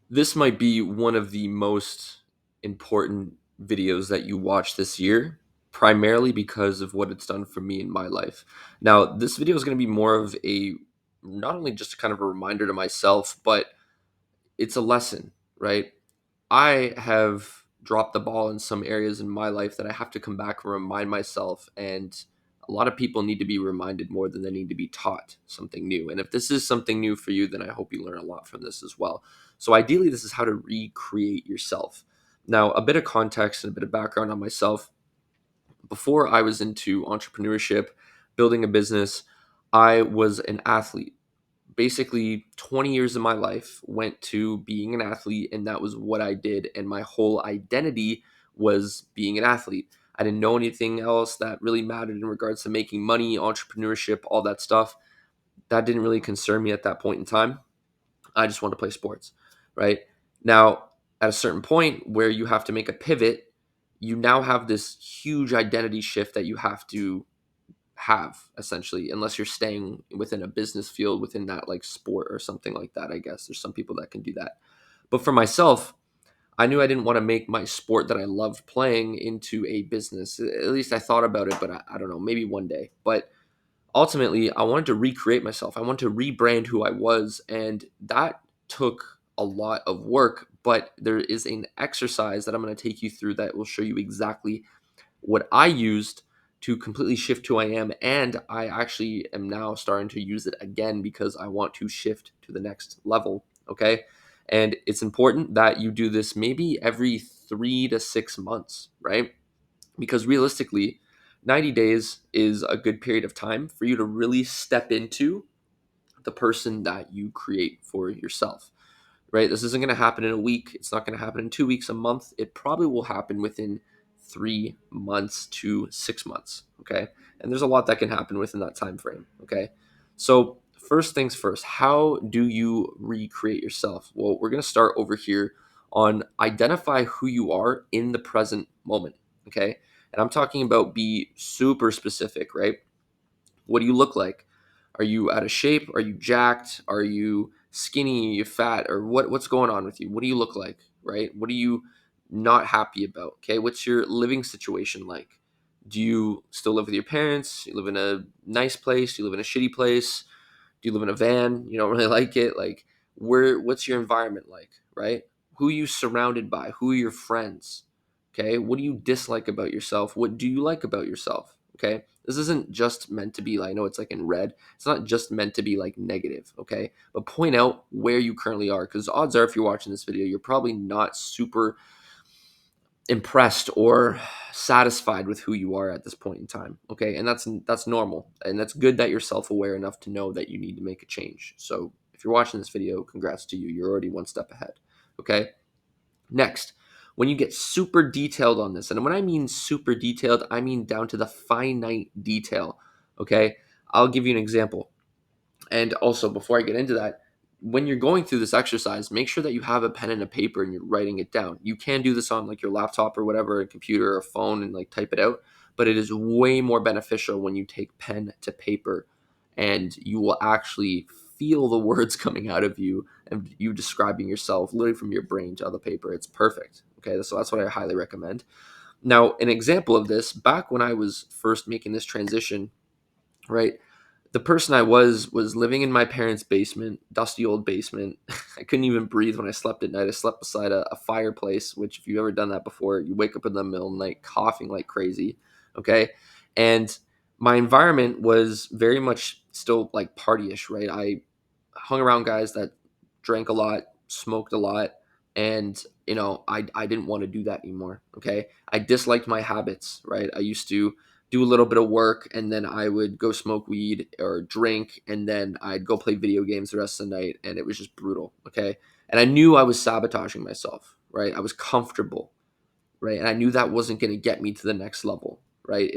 This might be one of the most important videos that you watch this year, primarily because of what it's done for me in my life. Now, this video is going to be more of a not only just kind of a reminder to myself, but it's a lesson, right? I have dropped the ball in some areas in my life that I have to come back and remind myself. And a lot of people need to be reminded more than they need to be taught something new. And if this is something new for you, then I hope you learn a lot from this as well. So, ideally, this is how to recreate yourself. Now, a bit of context and a bit of background on myself. Before I was into entrepreneurship, building a business, I was an athlete. Basically 20 years of my life went to being an athlete, and that was what I did, and my whole identity was being an athlete. I didn't know anything else that really mattered in regards to making money, entrepreneurship, all that stuff. That didn't really concern me at that point in time. I just wanted to play sports, right? Now, at a certain point where you have to make a pivot, you now have this huge identity shift that you have to have, essentially, unless you're staying within a business field within that like sport or something like that. I guess there's some people that can do that, but for myself, I knew I didn't want to make my sport that I loved playing into a business. At least I thought about it, but I don't know, maybe one day. But ultimately, I wanted to recreate myself. I wanted to rebrand who I was, and that took a lot of work. But there is an exercise that I'm going to take you through that will show you exactly what I used to completely shift who I am. And I actually am now starting to use it again because I want to shift to the next level. Okay. And it's important that you do this maybe every 3 to 6 months, right? Because realistically, 90 days is a good period of time for you to really step into the person that you create for yourself, right? This isn't going to happen in a week. It's not going to happen in 2 weeks, a month. It probably will happen within 3 months to 6 months. Okay. And there's a lot that can happen within that time frame. Okay. So, first things first, how do you recreate yourself? Well, we're going to start over here on identify who you are in the present moment. Okay. And I'm talking about be super specific, right? What do you look like? Are you out of shape? Are you jacked? Are you skinny? Are you fat? Or what's going on with you? What do you look like? Right? What are you not happy about? Okay. What's your living situation like? Do you still live with your parents? You live in a nice place? Do you live in a shitty place? Do you live in a van? You don't really like it? Like, what's your environment like? Right? Who are you surrounded by? Who are your friends? Okay. What do you dislike about yourself? What do you like about yourself? Okay. This isn't just meant to be like, I know it's like in red. It's not just meant to be like negative. Okay. But point out where you currently are. Because odds are, if you're watching this video, you're probably not super impressed or satisfied with who you are at this point in time. Okay. And that's normal. And that's good that you're self-aware enough to know that you need to make a change. So if you're watching this video, congrats to you. You're already one step ahead. Okay. Next, when you get super detailed on this, and when I mean super detailed, I mean down to the finite detail. Okay. I'll give you an example. And also, before I get into that, when you're going through this exercise, make sure that you have a pen and a paper and you're writing it down. You can do this on like your laptop or whatever, a computer or a phone, and like type it out. But it is way more beneficial when you take pen to paper and you will actually feel the words coming out of you and you describing yourself literally from your brain to the paper. It's perfect. Okay. So that's what I highly recommend. Now, an example of this, back when I was first making this transition, right? The person I was living in my parents' basement, dusty old basement. I couldn't even breathe when I slept at night. I slept beside a fireplace, which if you've ever done that before, you wake up in the middle of the night coughing like crazy. Okay. And my environment was very much still like partyish, right? I hung around guys that drank a lot, smoked a lot, and I didn't want to do that anymore. Okay. I disliked my habits, right? I used to do a little bit of work and then I would go smoke weed or drink and then I'd go play video games the rest of the night and it was just brutal. Okay. And I knew I was sabotaging myself, right? I was comfortable, right? And I knew that wasn't going to get me to the next level, right?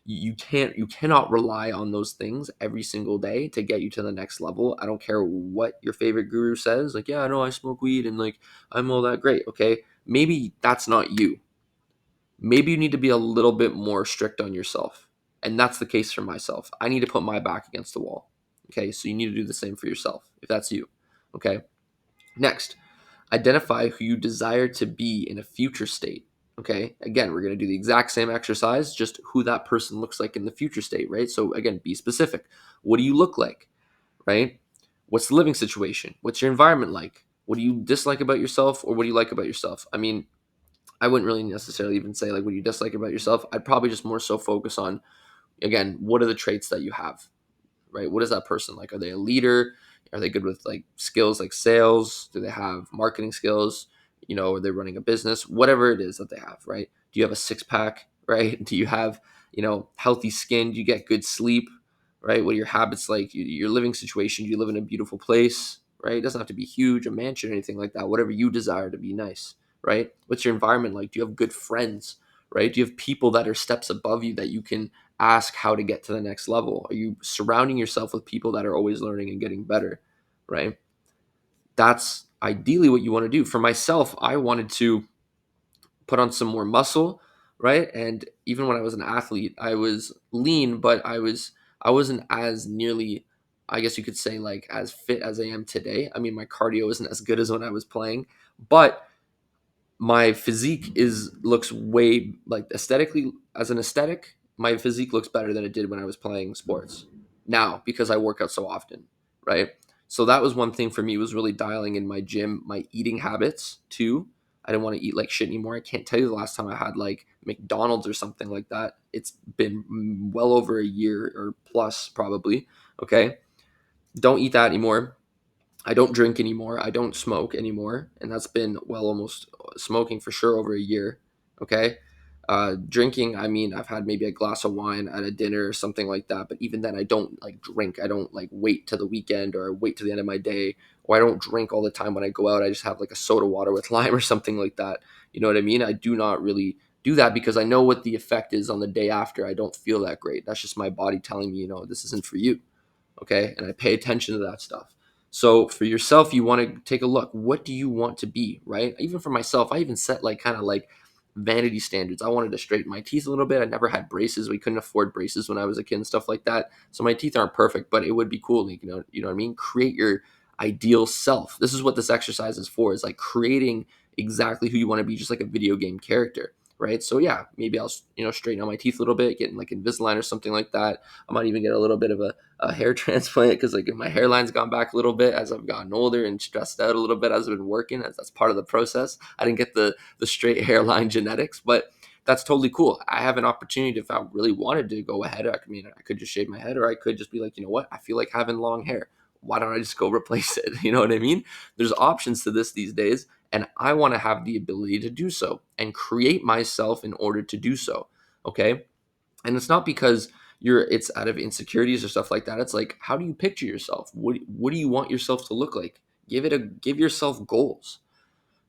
You cannot rely on those things every single day to get you to the next level. I don't care what your favorite guru says. Like, yeah, I know I smoke weed and like I'm all that great. Okay. Maybe that's not you. Maybe you need to be a little bit more strict on yourself. And that's the case for myself. I need to put my back against the wall. Okay. So you need to do the same for yourself if that's you. Okay. Next, Identify who you desire to be in a future state. Okay. Again, we're going to do the exact same exercise, just who that person looks like in the future state, right? So, again, be specific. What do you look like, right? What's the living situation? What's your environment like? What do you dislike about yourself, or what do you like about yourself? I mean, I wouldn't really necessarily even say like what do you dislike about yourself. I'd probably just more so focus on, again, what are the traits that you have, right? What is that person like? Are they a leader? Are they good with like skills like sales? Do they have marketing skills? Are they running a business? Whatever it is that they have, right? Do you have a six pack, right? Do you have, healthy skin? Do you get good sleep, right? What are your habits like? Your living situation? Do you live in a beautiful place, right? It doesn't have to be huge, a mansion or anything like that. Whatever you desire to be nice, right? What's your environment like? Do you have good friends, right? Do you have people that are steps above you that you can ask how to get to the next level? Are you surrounding yourself with people that are always learning and getting better, right? That's ideally what you want to do. For myself, I wanted to put on some more muscle, right? And even when I was an athlete, I was lean, but I wasn't as nearly, I guess you could say, like as fit as I am today. I mean, my cardio isn't as good as when I was playing, but my physique is looks way like aesthetically, as an aesthetic, my physique looks better than it did when I was playing sports now because I work out so often, right? So that was one thing for me, was really dialing in my gym, my eating habits too. I didn't want to eat like shit anymore. I can't tell you the last time I had like McDonald's or something like that. It's been well over a year or plus probably. Okay, don't eat that anymore. I don't drink anymore. I don't smoke anymore, and that's been well almost, smoking for sure over a year. Okay, drinking. I mean, I've had maybe a glass of wine at a dinner or something like that, but even then, I don't like drink. I don't like wait to the weekend or wait to the end of my day, or I don't drink all the time when I go out. I just have like a soda water with lime or something like that. You know what I mean? I do not really do that because I know what the effect is on the day after. I don't feel that great. That's just my body telling me, this isn't for you. Okay, and I pay attention to that stuff. So for yourself, you want to take a look. What do you want to be, right? Even for myself, I even set like kind of like vanity standards. I wanted to straighten my teeth a little bit. I never had braces. We couldn't afford braces when I was a kid and stuff like that. So my teeth aren't perfect, but it would be cool. You know what I mean? Create your ideal self. This is what this exercise is for, is like creating exactly who you want to be, just like a video game character, right? So yeah, maybe I'll, straighten out my teeth a little bit, get in like Invisalign or something like that. I might even get a little bit of a hair transplant, because like my hairline's gone back a little bit as I've gotten older and stressed out a little bit as I've been working, as that's part of the process. I didn't get the straight hairline genetics, but that's totally cool. I have an opportunity if I really wanted to go ahead. I could just shave my head, or I could just be like, you know what? I feel like having long hair. Why don't I just go replace it? You know what I mean? There's options to this these days, and I want to have the ability to do so and create myself in order to do so. Okay. And it's not because it's out of insecurities or stuff like that. It's like, how do you picture yourself? What do you want yourself to look like? Give yourself goals,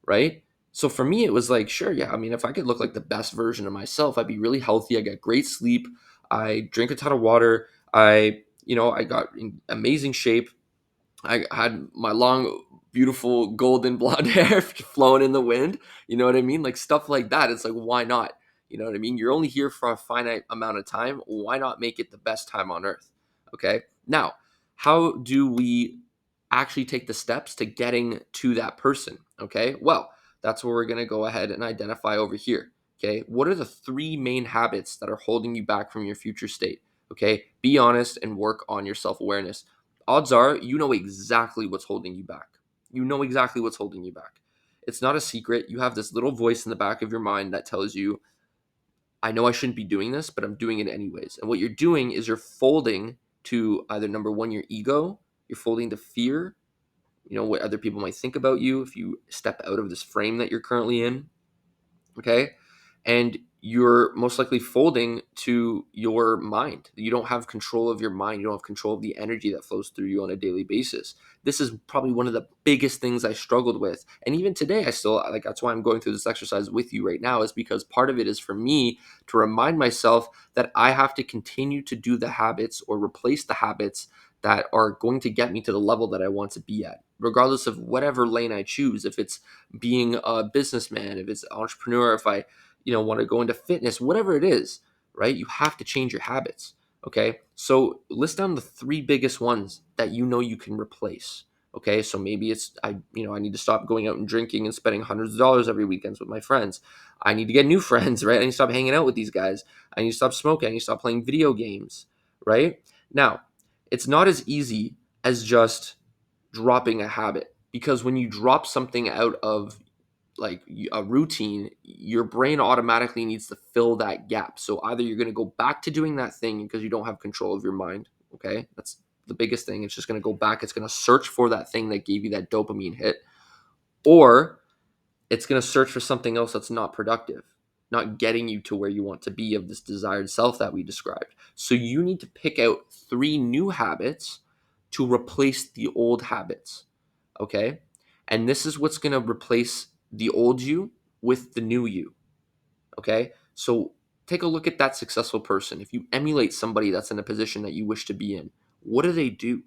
right? So for me, it was like, sure, yeah. I mean, if I could look like the best version of myself, I'd be really healthy. I get great sleep. I drink a ton of water. I got in amazing shape. I had my long, beautiful golden blonde hair flowing in the wind. You know what I mean? Like stuff like that. It's like, why not? You know what I mean? You're only here for a finite amount of time. Why not make it the best time on earth? Okay. Now, how do we actually take the steps to getting to that person? Okay. Well, that's where we're going to go ahead and identify over here. Okay. What are the three main habits that are holding you back from your future state? Okay. Be honest and work on your self awareness. Odds are you know exactly what's holding you back. You know exactly what's holding you back. It's not a secret. You have this little voice in the back of your mind that tells you, I know I shouldn't be doing this, but I'm doing it anyways. And what you're doing is you're folding to either number one, your ego, you're folding to fear, what other people might think about you if you step out of this frame that you're currently in. Okay. And you're most likely folding to your mind. You don't have control of your mind. You don't have control of the energy that flows through you on a daily basis. This is probably one of the biggest things I struggled with. And even today, I still like, that's why I'm going through this exercise with you right now, is because part of it is for me to remind myself that I have to continue to do the habits or replace the habits that are going to get me to the level that I want to be at, regardless of whatever lane I choose. If it's being a businessman, if it's an entrepreneur, if I want to go into fitness, whatever it is, right? You have to change your habits. Okay. So list down the three biggest ones that you can replace. Okay, so maybe it's I need to stop going out and drinking and spending hundreds of dollars every weekend with my friends. I need to get new friends, right? I need to stop hanging out with these guys. I need to stop smoking. I need to stop playing video games, right? Now, it's not as easy as just dropping a habit, because when you drop something out of like a routine, your brain automatically needs to fill that gap. So either you're going to go back to doing that thing because you don't have control of your mind. Okay, that's the biggest thing. It's just going to go back. It's going to search for that thing that gave you that dopamine hit, or it's going to search for something else that's not productive, not getting you to where you want to be of this desired self that we described. So you need to pick out 3 new habits to replace the old habits. Okay, and this is what's going to replace the old you with the new you. Okay, so take a look at that successful person. If you emulate somebody that's in a position that you wish to be in, what do they do?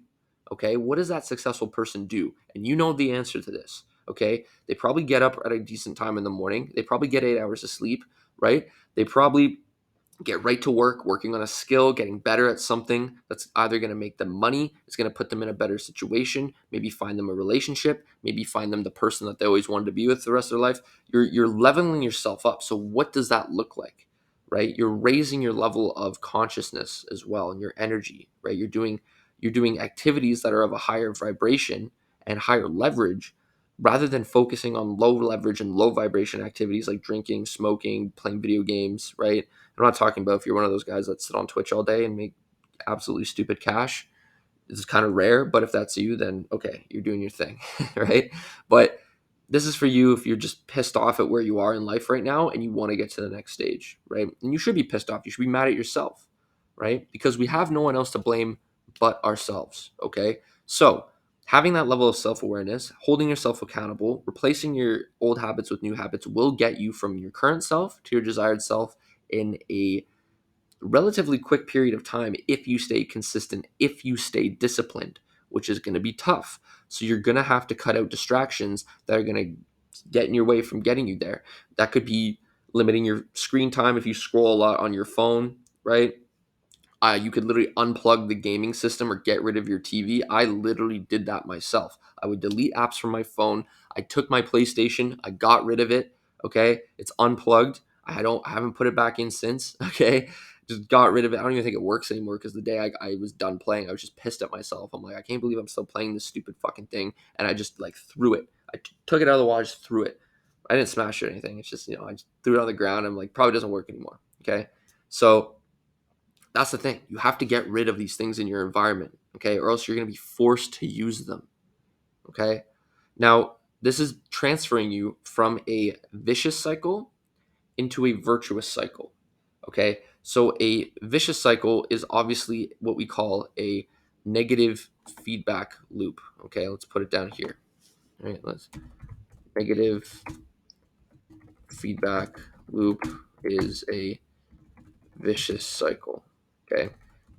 Okay, what does that successful person do? And you know the answer to this. Okay, they probably get up at a decent time in the morning. They probably get 8 hours of sleep, right? They probably get right to work working on a skill, getting better at something that's either going to make them money, it's going to put them in a better situation, maybe find them a relationship, maybe find them the person that they always wanted to be with the rest of their life. You're leveling yourself up. So what does that look like? Right? You're raising your level of consciousness as well, and your energy, right? You're doing activities that are of a higher vibration and higher leverage, rather than focusing on low leverage and low vibration activities like drinking, smoking, playing video games, right? I'm not talking about if you're one of those guys that sit on Twitch all day and make absolutely stupid cash. It's kind of rare, but if that's you, then okay, you're doing your thing, right? But this is for you if you're just pissed off at where you are in life right now and you want to get to the next stage, right? And you should be pissed off. You should be mad at yourself, right? Because we have no one else to blame but ourselves, okay? So, having that level of self awareness, holding yourself accountable, replacing your old habits with new habits will get you from your current self to your desired self in a relatively quick period of time if you stay consistent, if you stay disciplined, which is going to be tough. So you're going to have to cut out distractions that are going to get in your way from getting you there. That could be limiting your screen time if you scroll a lot on your phone, right? You could literally unplug the gaming system or get rid of your TV. I literally did that myself. I would delete apps from my phone. I took my PlayStation, I got rid of it. Okay, it's unplugged. I haven't put it back in since. Okay, just got rid of it. I don't even think it works anymore because the day I was done playing, I was just pissed at myself. I'm like, I can't believe I'm still playing this stupid fucking thing, and I just like threw it. Took it out of the wall, I just threw it. I didn't smash it or anything. It's just I just threw it on the ground. I'm like, probably doesn't work anymore. Okay, so that's the thing. You have to get rid of these things in your environment, okay? Or else you're going to be forced to use them, okay? Now, this is transferring you from a vicious cycle into a virtuous cycle, okay? So, a vicious cycle is obviously what we call a negative feedback loop, okay? Let's put it down here. All right, let's negative feedback loop is a vicious cycle. Okay.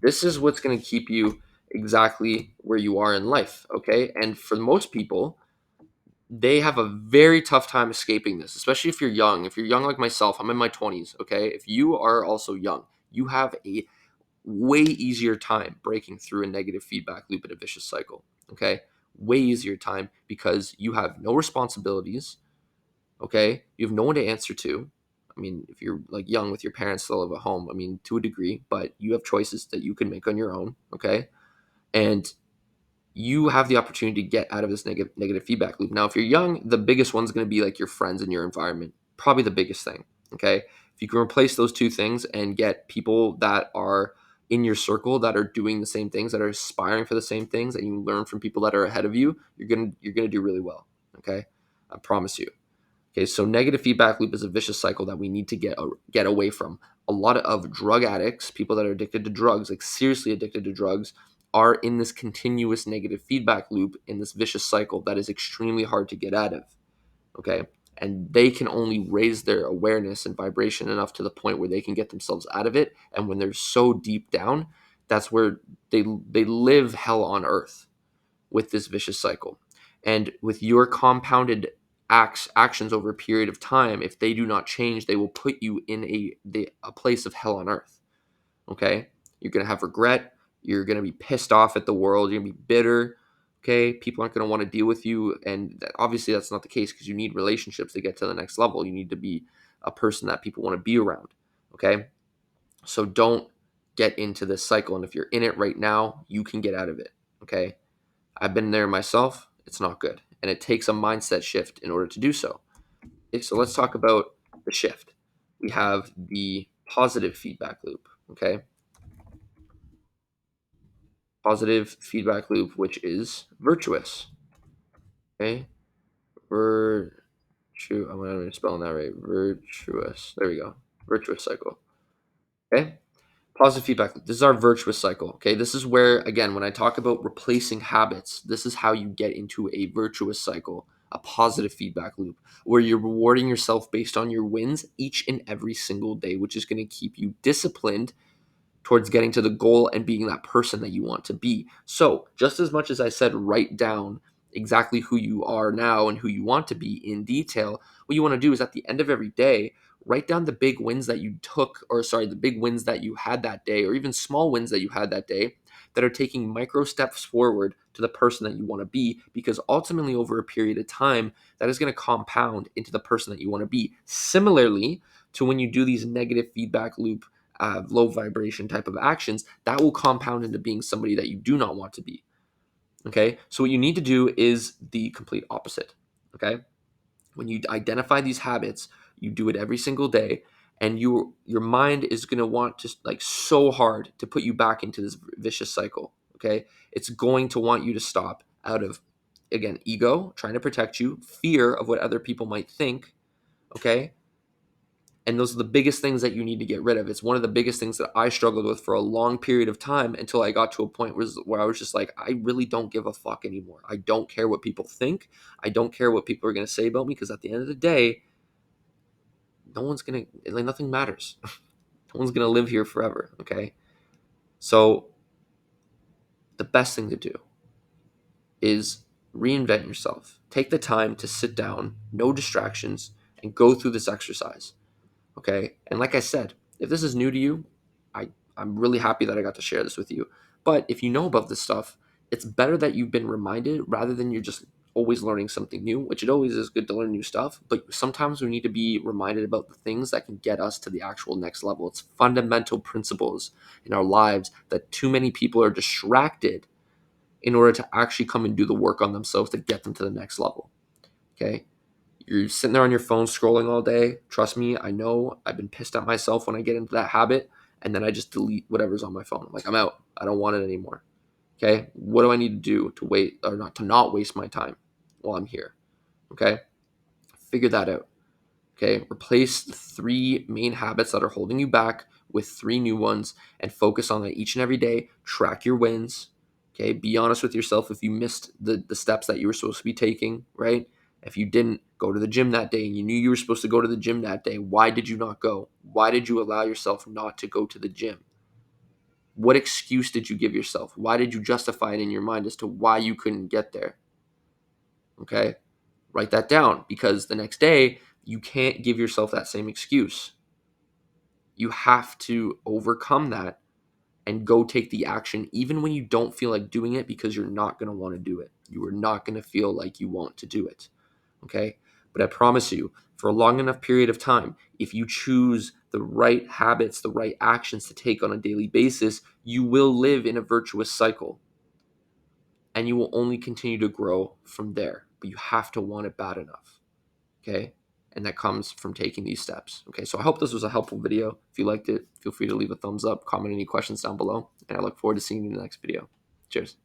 This is what's going to keep you exactly where you are in life. Okay. And for most people, they have a very tough time escaping this, especially if you're young. If you're young like myself, I'm in my 20s. Okay. If you are also young, you have a way easier time breaking through a negative feedback loop in a vicious cycle. Okay. Way easier time because you have no responsibilities. Okay, you have no one to answer to. I mean, if you're like young with your parents still live at home, I mean, to a degree, but you have choices that you can make on your own. Okay, and you have the opportunity to get out of this negative feedback loop. Now, if you're young, the biggest one's going to be like your friends and your environment, probably the biggest thing. Okay, if you can replace those two things and get people that are in your circle that are doing the same things, that are aspiring for the same things, and you learn from people that are ahead of you, you're gonna do really well. Okay, I promise you. Okay, so negative feedback loop is a vicious cycle that we need to get away from. A lot of drug addicts, people that are addicted to drugs, like seriously addicted to drugs, are in this continuous negative feedback loop in this vicious cycle that is extremely hard to get out of. Okay, and they can only raise their awareness and vibration enough to the point where they can get themselves out of it. And when they're so deep down, that's where they live hell on earth with this vicious cycle. And with your compounded actions over a period of time, if they do not change, they will put you in a place of hell on earth. Okay? You're going to have regret. You're going to be pissed off at the world. You're going to be bitter. Okay, people aren't going to want to deal with you, and obviously that's not the case because you need relationships to get to the next level. You need to be a person that people want to be around. Okay, so don't get into this cycle, and if you're in it right now, you can get out of it. Okay, I've been there myself. It's not good, and it takes a mindset shift in order to do so. Okay, so let's talk about the shift. We have the positive feedback loop. Okay, positive feedback loop, which is virtuous. Okay, virtue. I'm gonna spell that right. Virtuous. There we go. Virtuous cycle. Okay. Positive feedback loop. This is our virtuous cycle. Okay. This is where, again, when I talk about replacing habits, this is how you get into a virtuous cycle, a positive feedback loop, where you're rewarding yourself based on your wins each and every single day, which is going to keep you disciplined towards getting to the goal and being that person that you want to be. So, just as much as I said, write down exactly who you are now and who you want to be in detail, what you want to do is at the end of every day, write down the big wins that you took, or sorry, the big wins that you had that day, or even small wins that you had that day that are taking micro steps forward to the person that you want to be, because ultimately over a period of time, that is going to compound into the person that you want to be. Similarly to when you do these negative feedback loop low vibration type of actions, that will compound into being somebody that you do not want to be. Okay. So what you need to do is the complete opposite. Okay. When you identify these habits, you do it every single day, and your mind is going to want to like so hard to put you back into this vicious cycle. Okay. It's going to want you to stop out of, again, ego, trying to protect you, fear of what other people might think. Okay. And those are the biggest things that you need to get rid of. It's one of the biggest things that I struggled with for a long period of time until I got to a point where I was just like, I really don't give a fuck anymore. I don't care what people think. I don't care what people are going to say about me, because at the end of the day, no one's going to, like, nothing matters. No one's going to live here forever. Okay. So the best thing to do is reinvent yourself. Take the time to sit down, no distractions, and go through this exercise. Okay. And like I said, if this is new to you, I, I'm really happy that I got to share this with you. But if you know about this stuff, it's better that you've been reminded rather than you're just always learning something new, which it always is good to learn new stuff. But sometimes we need to be reminded about the things that can get us to the actual next level. It's fundamental principles in our lives that too many people are distracted in order to actually come and do the work on themselves to get them to the next level. Okay. You're sitting there on your phone scrolling all day. Trust me, I know. I've been pissed at myself when I get into that habit, and then I just delete whatever's on my phone. I'm like, I'm out. I don't want it anymore. Okay? What do I need to do to wait or not waste my time while I'm here? Okay? Figure that out. Okay? Replace the three main habits that are holding you back with three new ones and focus on that each and every day. Track your wins. Okay? Be honest with yourself if you missed the steps that you were supposed to be taking, right? If you didn't go to the gym that day and you knew you were supposed to go to the gym that day, why did you not go? Why did you allow yourself not to go to the gym? What excuse did you give yourself? Why did you justify it in your mind as to why you couldn't get there? Okay? Write that down, because the next day you can't give yourself that same excuse. You have to overcome that and go take the action even when you don't feel like doing it, because you're not going to want to do it. You are not going to feel like you want to do it. Okay? But I promise you, for a long enough period of time, if you choose the right habits, the right actions to take on a daily basis, you will live in a virtuous cycle, and you will only continue to grow from there. But you have to want it bad enough. Okay? And that comes from taking these steps. Okay, so I hope this was a helpful video. If you liked it, feel free to leave a thumbs up, comment any questions down below, and I look forward to seeing you in the next video. Cheers.